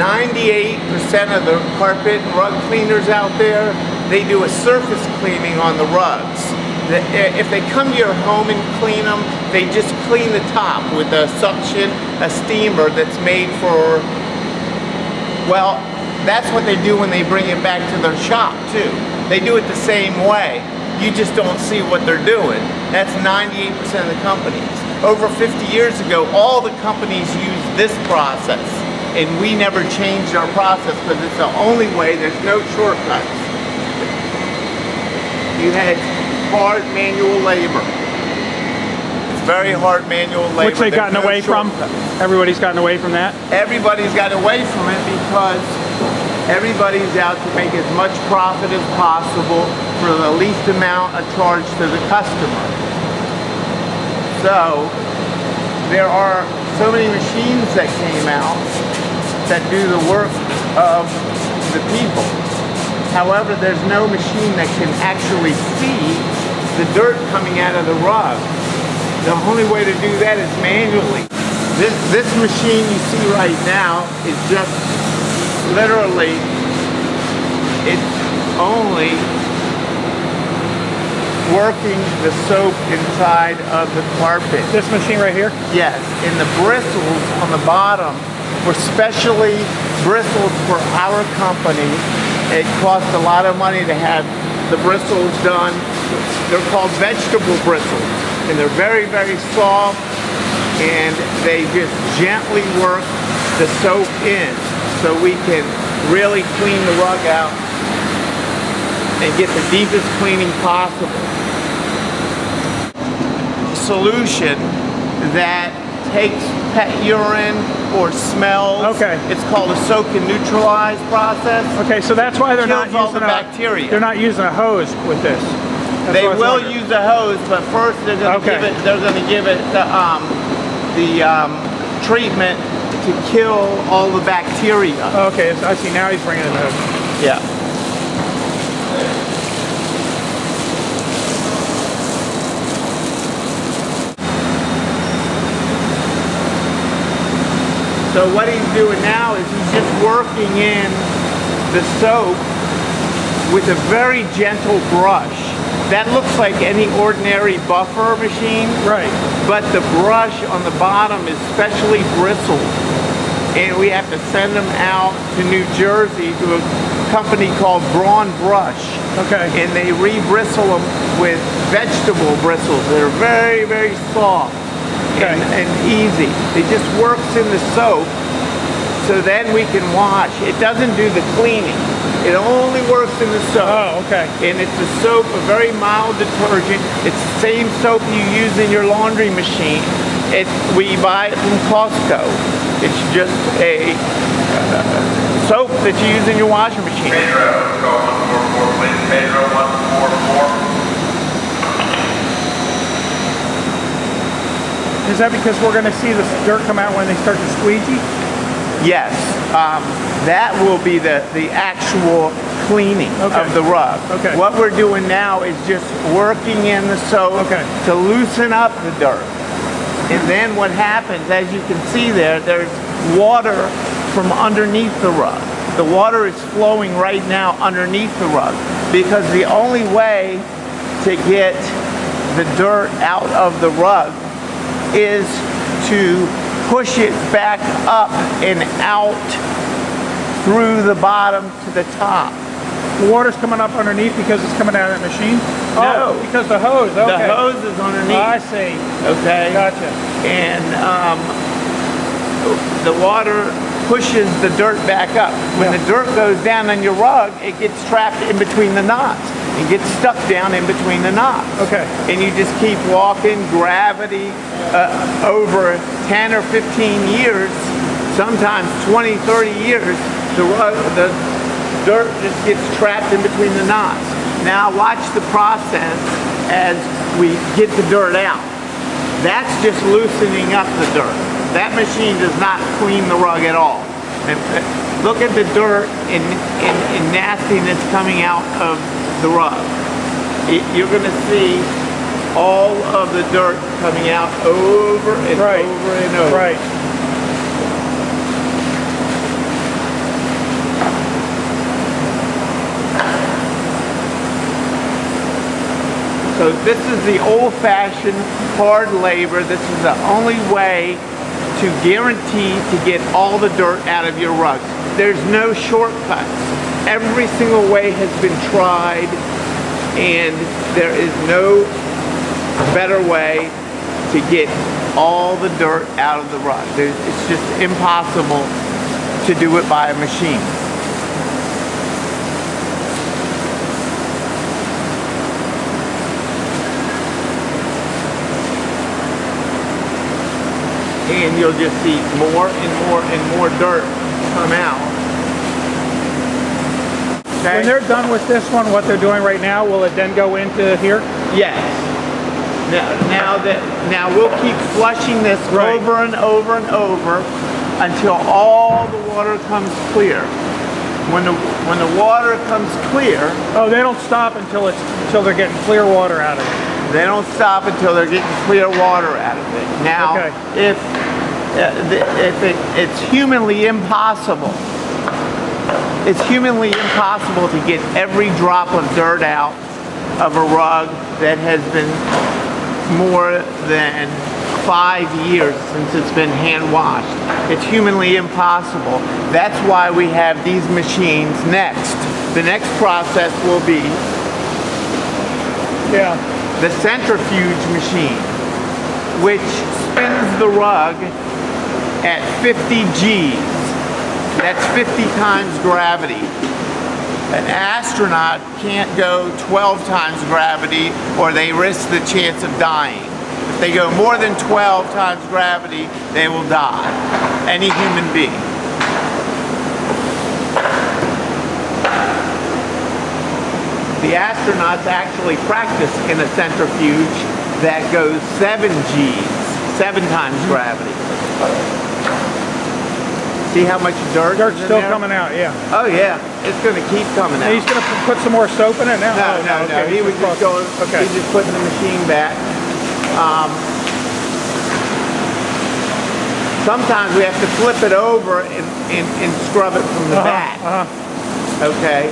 98% of the carpet and rug cleaners out there, they do a surface cleaning on the rugs. If they come to your home and clean them, they just clean the top with a suction, a steamer that's made for, well, that's what they do when they bring it back to their shop too. They do it the same way. You just don't see what they're doing. That's 98% of the companies. Over 50 years ago, all the companies used this process, and we never changed our process because it's the only way. There's no shortcuts. You had hard manual labor. It's very hard manual labor. Which they've gotten away from? Everybody's gotten away from that? Everybody's gotten away from it because everybody's out to make as much profit as possible for the least amount of charge to the customer. So there are so many machines that came out that do the work of the people. However, there's no machine that can actually see the dirt coming out of the rug. The only way to do that is manually. This machine you see right now is just literally, it's only working the soap inside of the carpet. This machine right here? Yes, and the bristles on the bottom were specially bristled for our company. It cost a lot of money to have the bristles done. They're called vegetable bristles, and they're very, very soft, and they just gently work the soap in so we can really clean the rug out and get the deepest cleaning possible. Solution that takes pet urine or smells. Okay. It's called a soak and neutralize process. Okay, so that's why they're not all using the bacteria. They're not using a hose with this. That's they will use a hose, but first they're going to give it. They're going to give it the treatment to kill all the bacteria. Okay, I see. Now he's bringing in the hose. Yeah. So what he's doing now is he's just working in the soap with a very gentle brush. That looks like any ordinary buffer machine. Right. But the brush on the bottom is specially bristled. And we have to send them out to New Jersey to a company called Braun Brush. Okay. And they re-bristle them with vegetable bristles. They're very, very soft. Okay. And easy. It just works in the soap, so then we can wash. It doesn't do the cleaning. It only works in the soap. Oh, okay. And it's a soap, a very mild detergent. It's the same soap you use in your laundry machine. We buy it from Costco. It's just a soap that you use in your washing machine. Pedro, go 144, please. Pedro, 144. Is that because we're going to see the dirt come out when they start to squeegee? Yes. That will be the actual cleaning of the rug. Okay. What we're doing now is just working in the soap to loosen up the dirt. And then what happens, as you can see there's water from underneath the rug. The water is flowing right now underneath the rug because the only way to get the dirt out of the rug is to push it back up and out through the bottom to the top. The water's coming up underneath because it's coming out of that machine? No. Oh, because the hose, okay. The hose is underneath. Oh, I see. Okay. Gotcha. And the water pushes the dirt back up. When the dirt goes down on your rug, it gets trapped in between the knots. It gets stuck down in between the knots. Okay. And you just keep walking, gravity, over 10 or 15 years, sometimes 20, 30 years, the dirt just gets trapped in between the knots. Now watch the process as we get the dirt out. That's just loosening up the dirt. That machine does not clean the rug at all. And look at the dirt and nastiness coming out of the rug. You're going to see all of the dirt coming out over and over and over. Right. So this is the old-fashioned hard labor. This is the only way to guarantee to get all the dirt out of your rugs. There's no shortcuts. Every single way has been tried, and there is no better way to get all the dirt out of the rug. It's just impossible to do it by a machine. And you'll just see more and more and more dirt come out. Okay? When they're done with this one, what they're doing right now, will it then go into here? Yes. Now we'll keep flushing this Right. over and over and over until all the water comes clear. When the water comes clear, Oh, they don't stop until they're getting clear water out of it. they don't stop until they're getting clear water out of it. Now, Okay. it's humanly impossible. It's humanly impossible to get every drop of dirt out of a rug that has been more than 5 years since it's been hand washed. It's humanly impossible. That's why we have these machines next. The next process will be the centrifuge machine, which spins the rug at 50 G's. That's 50 times gravity. An astronaut can't go 12 times gravity, or they risk the chance of dying. If they go more than 12 times gravity, they will die. Any human being. The astronauts actually practice in a centrifuge that goes 7 G's, 7 times gravity. See how much dirt Dirt's is in still there? coming out, yeah. Oh yeah, it's going to keep coming out. And he's going to put some more soap in it now? No. Okay. He was just going. Okay. He's just putting the machine back. Sometimes we have to flip it over and scrub it from the back. Okay.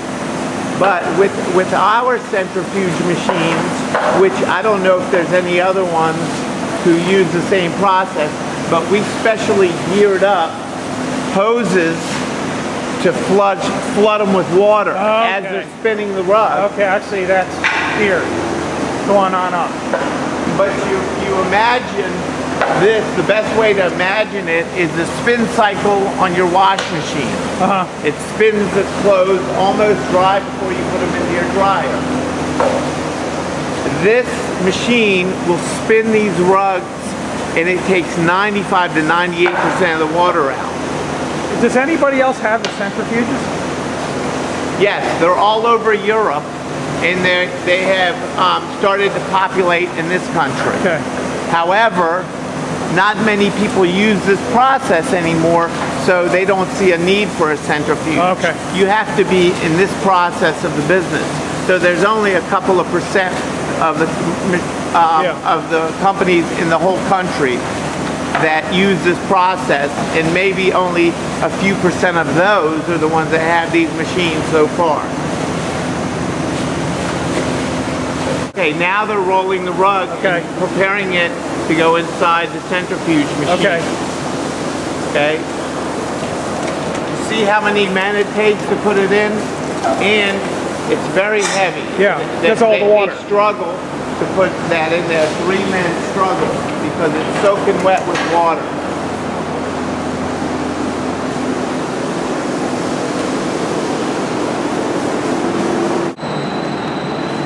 But with our centrifuge machines, which I don't know if there's any other ones who use the same process, but we specially geared up hoses to flood them with water as they're spinning the rug. Okay, I see. That's here, going on up. But you imagine this, the best way to imagine it is the spin cycle on your wash machine. It spins the clothes almost dry before you put them into your dryer. This machine will spin these rugs, and it takes 95 to 98% of the water out. Does anybody else have the centrifuges? Yes, they're all over Europe, and they have started to populate in this country. Okay. However, not many people use this process anymore, so they don't see a need for a centrifuge. Okay. You have to be in this process of the business. So there's only a couple of percent of the companies in the whole country that use this process, and maybe only a few percent of those are the ones that have these machines so far. Okay, now they're rolling the rug and preparing it to go inside the centrifuge machine. Okay. See how many men it takes to put it in? And it's very heavy. Yeah, that's all the water. They struggle to put that in there. 3 men struggle because it's soaking wet with water.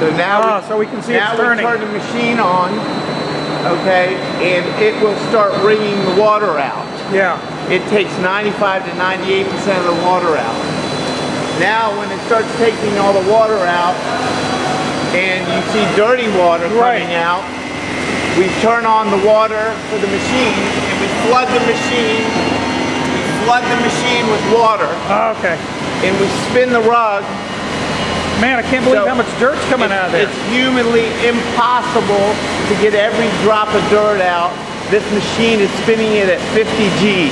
So now, so we can see it's now turning. we turn the machine on, okay, and it will start wringing the water out. Yeah. It takes 95 to 98% of the water out. Now when it starts taking all the water out, and you see dirty water coming out, we turn on the water for the machine, and we flood the machine. We flood the machine with water. Okay. And we spin the rug. Man, I can't believe how much dirt's coming out of there. It's humanly impossible to get every drop of dirt out. This machine is spinning it at 50 G's.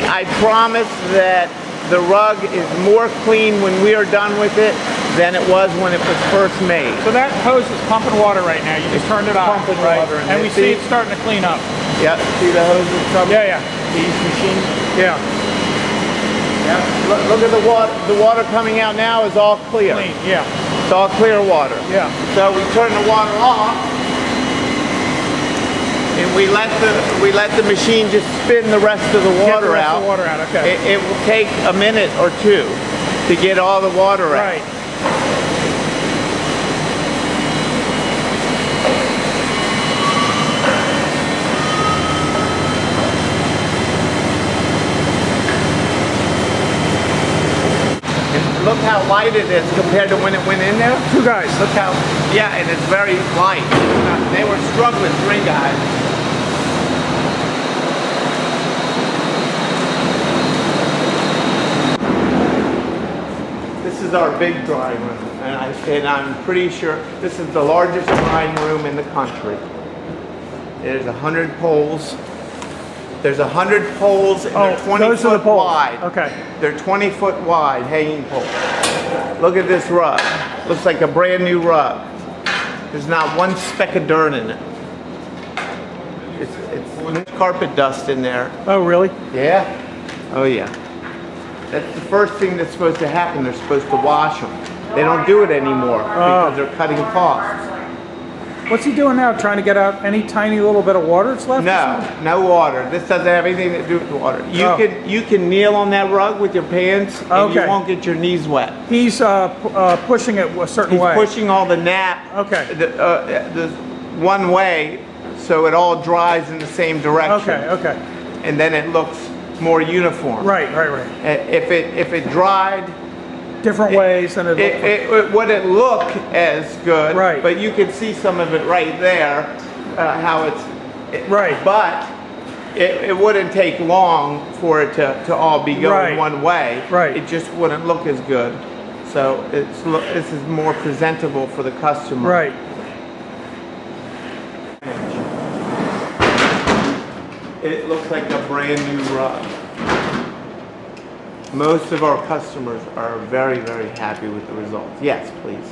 I promise that the rug is more clean when we are done with it than it was when it was first made. So that hose is pumping water right now. You just turned it on, pumping right? water in And there. we see it's starting to clean up. Yep, see the hoses coming? Yeah, yeah, These machines? yeah. Yep. Look at the water. The water coming out now is all clear. Clean, yeah, It's all clear water. yeah. So we turn the water off, and we let the machine just spin the rest of the Get water the rest out. of the water out, okay. It will take a minute or two to get all the water out. Right. And look how light it is compared to when it went in there. Two guys. Look how, yeah, and it's very light. They were struggling, 3 guys. This is our big drying room, and I'm pretty sure this is the largest drying room in the country. There's 100 poles. There's 100 poles, and they're 20 those are the foot poles. wide. Okay. They're 20 foot wide hanging poles. Look at this rug. Looks like a brand new rug. There's not one speck of dirt in it. It's carpet dust in there. Oh, really? Yeah? Oh yeah. That's the first thing that's supposed to happen. They're supposed to wash them. They don't do it anymore because they're cutting costs. What's he doing now? Trying to get out any tiny little bit of water that's left? No, no water. This doesn't have anything to do with water. You can kneel on that rug with your pants and you won't get your knees wet. He's pushing it a certain way. He's pushing all the nap the one way so it all dries in the same direction. Okay, okay. And then it looks more uniform. Right, right, right. If it dried Different ways than it wouldn't look as good, right? But you can see some of it right there, how it's right. But it wouldn't take long for it to all be going one way. Right. It just wouldn't look as good. So this is more presentable for the customer. Right. It looks like a brand new rug. Most of our customers are very, very happy with the results. Yes, please.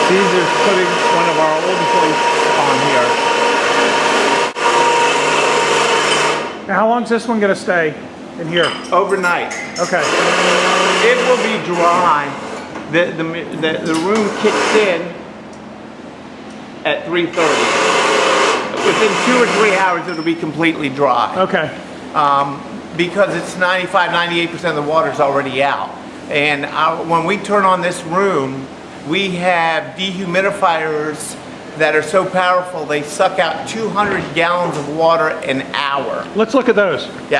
Caesar's putting one of our old plates on here. Now, how long is this one going to stay in here? Overnight. Okay. It will be dry. The room kicks in at 3:30. Within 2 or 3 hours, it'll be completely dry. Okay. Because it's 95–98% of the water's already out. And when we turn on this room, we have dehumidifiers that are so powerful they suck out 200 gallons of water an hour. Let's look at those. Yeah.